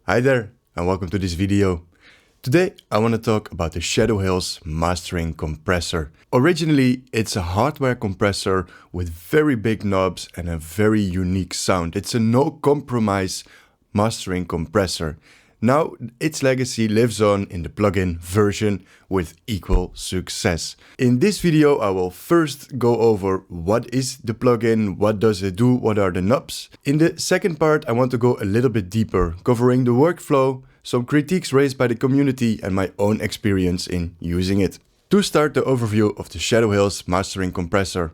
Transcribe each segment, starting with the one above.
Hi there and welcome to this video. Today I want to talk about the Shadow Hills Mastering Compressor. Originally it's a hardware compressor with very big knobs and a very unique sound. It's a no compromise mastering compressor. Now its legacy lives on in the plugin version with equal success. In this video I will first go over what is the plugin, what does it do, what are the knobs. In the second part I want to go a little bit deeper, covering the workflow, some critiques raised by the community and my own experience in using it. To start the overview of the Shadow Hills Mastering Compressor,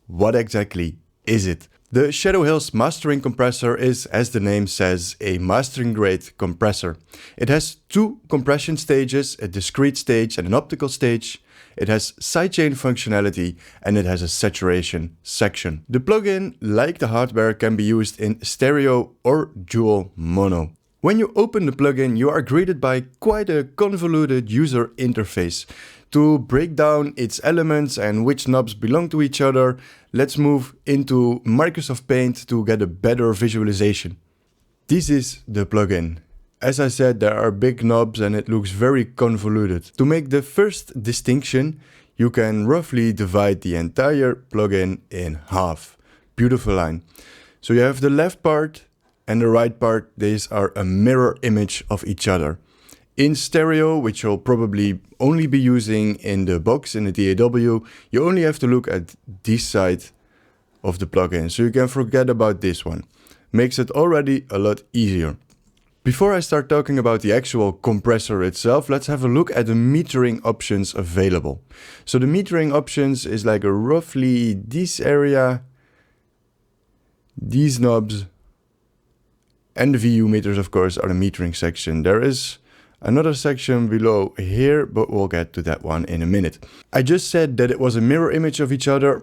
what exactly is it? The Shadow Hills Mastering Compressor is, as the name says, a mastering grade compressor. It has two compression stages, a discrete stage and an optical stage. It has sidechain functionality and it has a saturation section. The plugin, like the hardware, can be used in stereo or dual mono. When you open the plugin, you are greeted by quite a convoluted user interface. To break down its elements and which knobs belong to each other, let's move into Microsoft Paint to get a better visualization. This is the plugin. As I said, there are big knobs and it looks very convoluted. To make the first distinction, you can roughly divide the entire plugin in half. Beautiful line. So you have the left part and the right part. These are a mirror image of each other. In stereo, which you'll probably only be using in the box, in the DAW, you only have to look at this side of the plugin, so you can forget about this one. Makes it already a lot easier. Before I start talking about the actual compressor itself, let's have a look at the metering options available. So the metering options is like a roughly this area, these knobs, and the VU meters, of course, are the metering section. There is another section below here, but we'll get to that one in a minute. I just said that it was a mirror image of each other,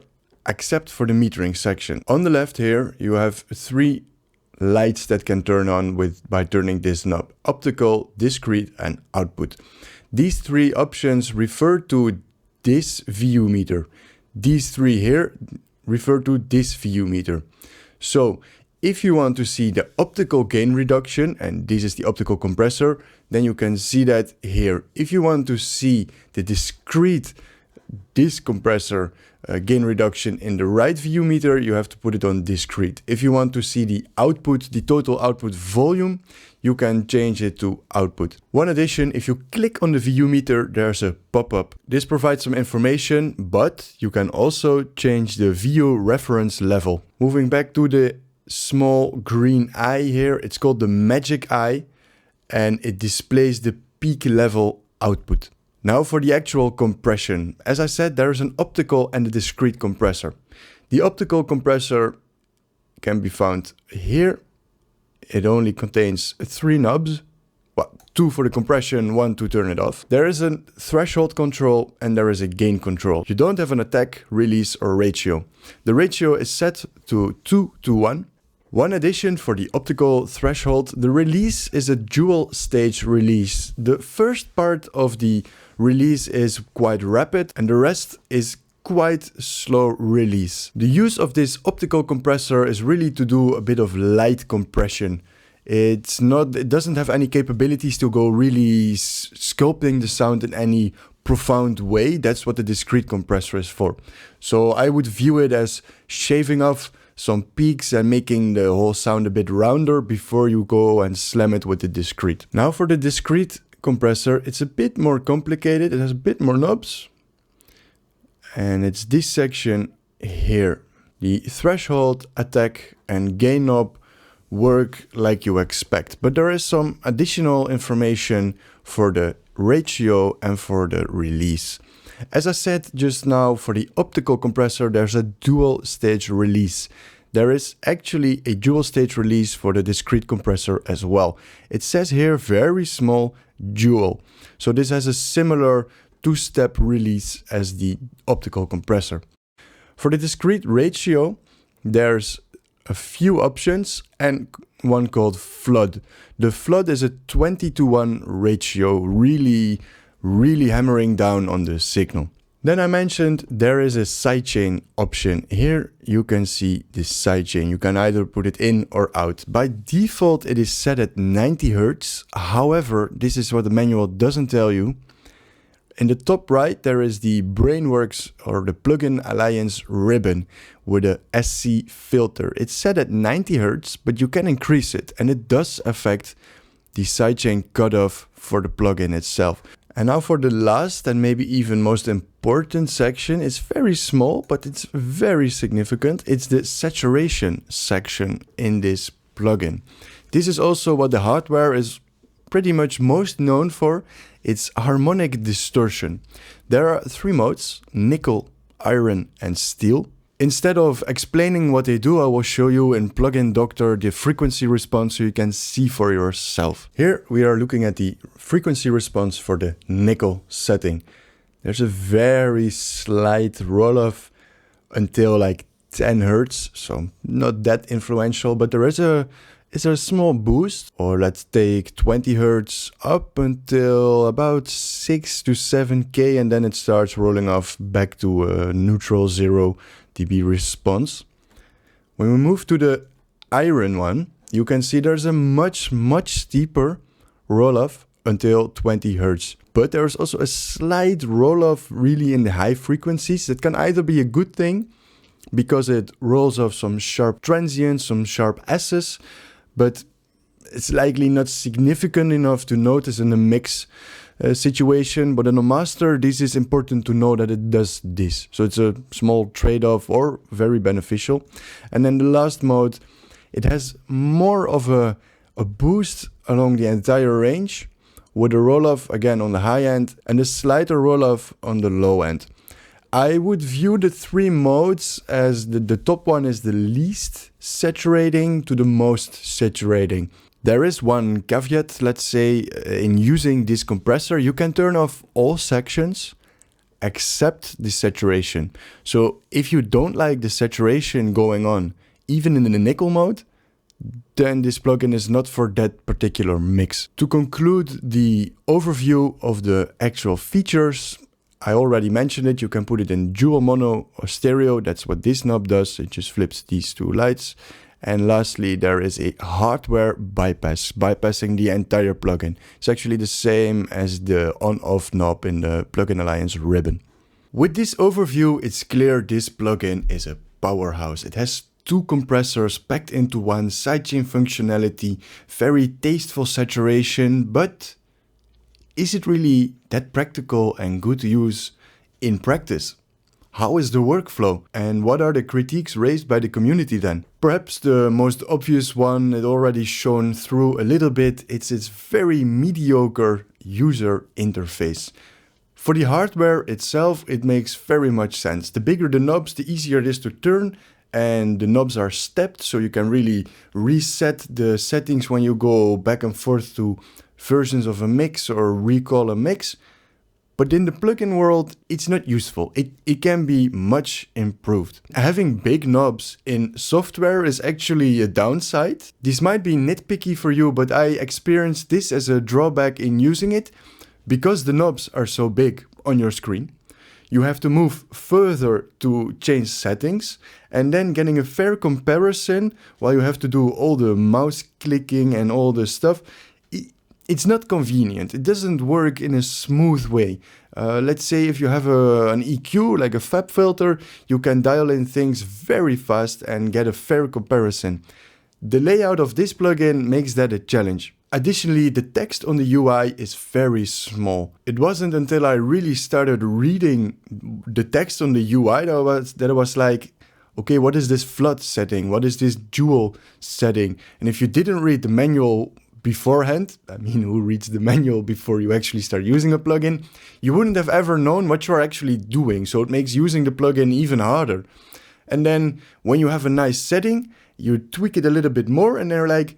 except for the metering section. On the left here, you have three lights that can turn on by turning this knob: optical, discrete, and output. These three options refer to this VU meter. These three here refer to this VU meter. So if you want to see the optical gain reduction, and this is the optical compressor, then you can see that here. If you want to see the discrete compressor gain reduction in the right VU meter, you have to put it on discrete. If you want to see the output, the total output volume, you can change it to output. One addition, if you click on the VU meter, there's a pop-up. This provides some information, but you can also change the VU reference level. Moving back to the small green eye here, it's called the magic eye, and it displays the peak level output. Now for the actual compression. As I said, there is an optical and a discrete compressor. The optical compressor can be found here. It only contains three knobs, well, two for the compression, one to turn it off. There is a threshold control and there is a gain control. You don't have an attack, release, or ratio. The ratio is set to 2:1. One addition for the optical threshold: the release is a dual stage release. The first part of the release is quite rapid and the rest is quite slow release. The use of this optical compressor is really to do a bit of light compression. It doesn't have any capabilities to go really sculpting the sound in any profound way. That's what the discrete compressor is for. So I would view it as shaving off some peaks and making the whole sound a bit rounder before you go and slam it with the discrete. Now for the discrete compressor, it's a bit more complicated. It has a bit more knobs. And it's this section here. The threshold, attack, and gain knob work like you expect. But there is some additional information for the ratio and for the release. As I said just now, for the optical compressor, there's a dual stage release. There is actually a dual stage release for the discrete compressor as well. It says here very small dual. So this has a similar two-step release as the optical compressor. For the discrete ratio, there's a few options and one called flood. The flood is a 20:1 ratio, really hammering down on the signal. Then I mentioned there is a sidechain option. Here you can see the sidechain. You can either put it in or out. By default, it is set at 90 Hz. However, this is what the manual doesn't tell you. In the top right, there is the Brainworks or the Plugin Alliance ribbon with a SC filter. It's set at 90 Hz, but you can increase it, and it does affect the sidechain cutoff for the plugin itself. And now for the last and maybe even most important section. It's very small, but it's very significant. It's the saturation section in this plugin. This is also what the hardware is pretty much most known for. It's harmonic distortion. There are 3 modes: nickel, iron, and steel. Instead of explaining what they do, I will show you in Plugin Doctor the frequency response so you can see for yourself. Here we are looking at the frequency response for the nickel setting. There's a very slight roll-off until like 10 Hz, so not that influential, but there is a small boost, or let's take 20 Hz up until about 6 to 7K, and then it starts rolling off back to a neutral 0 dB response. When we move to the iron one, you can see there's a much steeper roll-off until 20 Hz. But there's also a slight roll-off really in the high frequencies. That can either be a good thing because it rolls off some sharp transients, some sharp S's, but it's likely not significant enough to notice in a mix situation. But in a master, this is important to know that it does this. So it's a small trade-off or very beneficial. And then the last mode, it has more of a boost along the entire range, with a roll-off again on the high end and a slighter roll-off on the low end. I would view the 3 modes as the top one is the least saturating to the most saturating. There is one caveat, let's say, in using this compressor. You can turn off all sections except the saturation. So if you don't like the saturation going on, even in the nickel mode, then this plugin is not for that particular mix. To conclude the overview of the actual features, I already mentioned it. You can put it in dual mono or stereo. That's what this knob does. It just flips these 2 lights. And lastly, there is a hardware bypass, bypassing the entire plugin. It's actually the same as the on-off knob in the Plugin Alliance ribbon. With this overview, it's clear this plugin is a powerhouse. It has 2 compressors packed into one, sidechain functionality, very tasteful saturation, but is it really that practical and good to use in practice? How is the workflow? And what are the critiques raised by the community then? Perhaps the most obvious one, it already shown through a little bit, it's its very mediocre user interface. For the hardware itself, it makes very much sense. The bigger the knobs, the easier it is to turn, and the knobs are stepped, so you can really reset the settings when you go back and forth to versions of a mix or recall a mix. But in the plugin world, it's not useful. It can be much improved. Having big knobs in software is actually a downside. This might be nitpicky for you, but I experienced this as a drawback in using it. Because the knobs are so big on your screen, you have to move further to change settings, and then getting a fair comparison while you have to do all the mouse clicking and all the stuff, it's not convenient. It doesn't work in a smooth way. Let's say if you have an EQ, like a FAB filter, you can dial in things very fast and get a fair comparison. The layout of this plugin makes that a challenge. Additionally, the text on the UI is very small. It wasn't until I really started reading the text on the UI that I was like, okay, what is this flood setting? What is this dual setting? And if you didn't read the manual beforehand, I mean, who reads the manual before you actually start using a plugin, you wouldn't have ever known what you're actually doing. So it makes using the plugin even harder. And then when you have a nice setting, you tweak it a little bit more and they're like,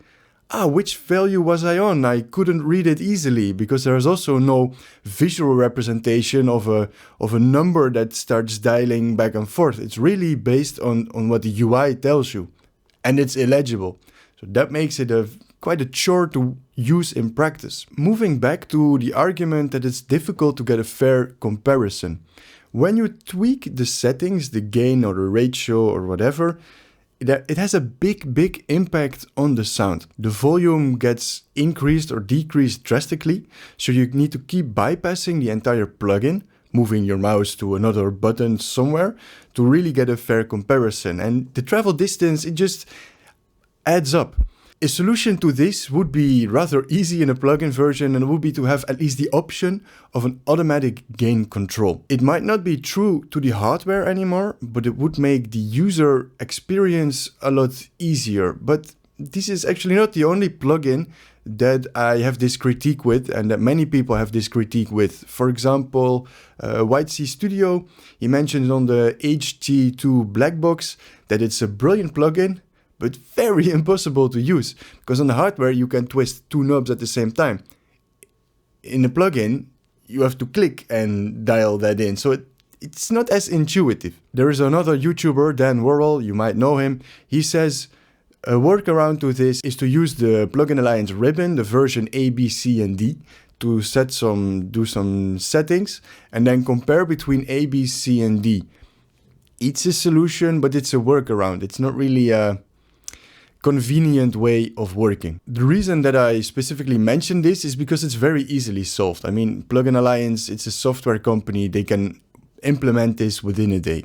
which value was I on? I couldn't read it easily because there's also no visual representation of a number that starts dialing back and forth. It's really based on what the UI tells you, and it's illegible. So that makes it quite a chore to use in practice. Moving back to the argument that it's difficult to get a fair comparison. When you tweak the settings, the gain or the ratio or whatever, it has a big impact on the sound. The volume gets increased or decreased drastically, so you need to keep bypassing the entire plugin, moving your mouse to another button somewhere to really get a fair comparison. And the travel distance, it just adds up. A solution to this would be rather easy in a plugin version, and it would be to have at least the option of an automatic gain control. It might not be true to the hardware anymore, but it would make the user experience a lot easier. But this is actually not the only plugin that I have this critique with, and that many people have this critique with. For example, White Sea Studio, he mentioned on the HT2 black box that it's a brilliant plugin, but very impossible to use, because on the hardware you can twist two knobs at the same time. In a plugin, you have to click and dial that in, so it's not as intuitive. There is another YouTuber, Dan Worrell, you might know him. He says a workaround to this is to use the Plugin Alliance ribbon, the version A, B, C, and D, to do some settings, and then compare between A, B, C, and D. It's a solution, but it's a workaround. It's not really a convenient way of working. The reason that I specifically mention this is because it's very easily solved. I mean, Plugin Alliance, it's a software company. They can implement this within a day.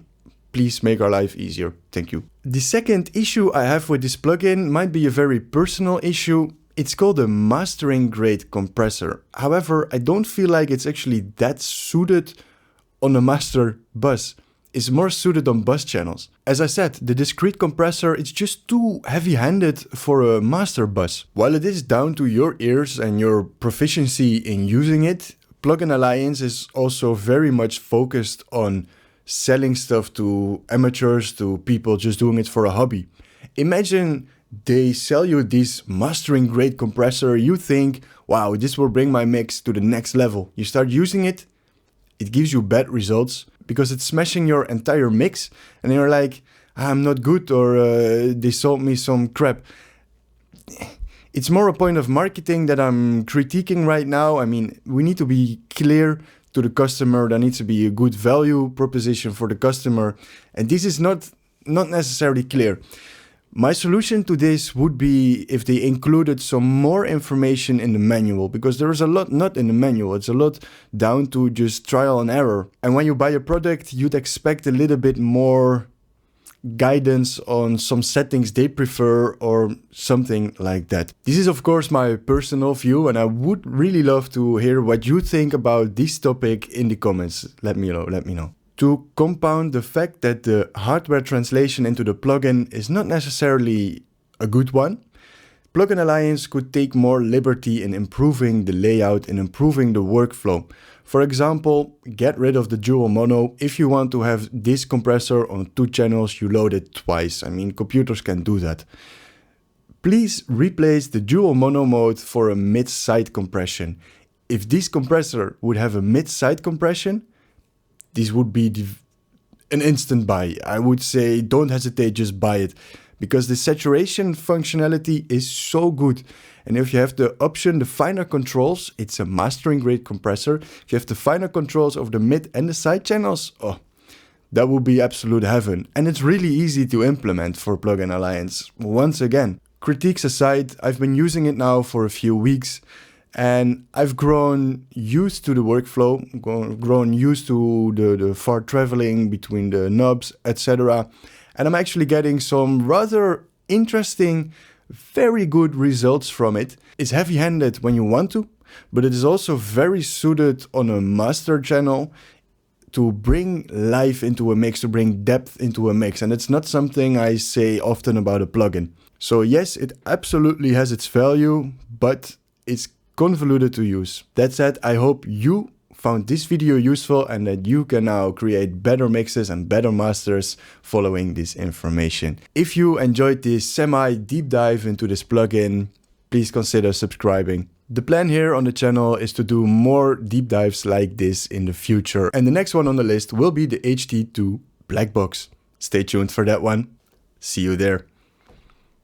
Please make our life easier. Thank you. The second issue I have with this plugin might be a very personal issue. It's called a mastering grade compressor. However, I don't feel like it's actually that suited on a master bus. It's more suited on bus channels. As I said, the discrete compressor, it's just too heavy-handed for a master bus. While it is down to your ears and your proficiency in using it, Plugin Alliance is also very much focused on selling stuff to amateurs, to people just doing it for a hobby. Imagine they sell you this mastering grade compressor, you think, wow, this will bring my mix to the next level. You start using it, it gives you bad results, because it's smashing your entire mix, and you're like, I'm not good, or they sold me some crap. It's more a point of marketing that I'm critiquing right now. I mean, we need to be clear to the customer. There needs to be a good value proposition for the customer, and this is not necessarily clear. My solution to this would be if they included some more information in the manual, because there is a lot not in the manual. It's a lot down to just trial and error. And when you buy a product, you'd expect a little bit more guidance on some settings they prefer or something like that. This is of course my personal view, and I would really love to hear what you think about this topic in the comments. Let me know. To compound the fact that the hardware translation into the plugin is not necessarily a good one, Plugin Alliance could take more liberty in improving the layout and improving the workflow. For example, get rid of the dual mono. If you want to have this compressor on 2 channels, you load it twice. I mean, computers can do that. Please replace the dual mono mode for a mid-side compression. If this compressor would have a mid-side compression, this would be an instant buy. I would say don't hesitate, just buy it, because the saturation functionality is so good. And if you have the option, the finer controls, it's a mastering grade compressor. If you have the finer controls of the mid and the side channels, oh, that would be absolute heaven. And it's really easy to implement for Plugin Alliance. Once again, critiques aside, I've been using it now for a few weeks, and I've grown used to the workflow, grown used to the far traveling between the knobs, etc. And I'm actually getting some rather interesting, very good results from it. It's heavy-handed when you want to, but it is also very suited on a master channel to bring life into a mix, to bring depth into a mix. And it's not something I say often about a plugin. So yes, it absolutely has its value, but it's convoluted to use. That said, I hope you found this video useful and that you can now create better mixes and better masters following this information. If you enjoyed this semi-deep dive into this plugin, please consider subscribing. The plan here on the channel is to do more deep dives like this in the future, and the next one on the list will be the HT2 black box. Stay tuned for that one. See you there.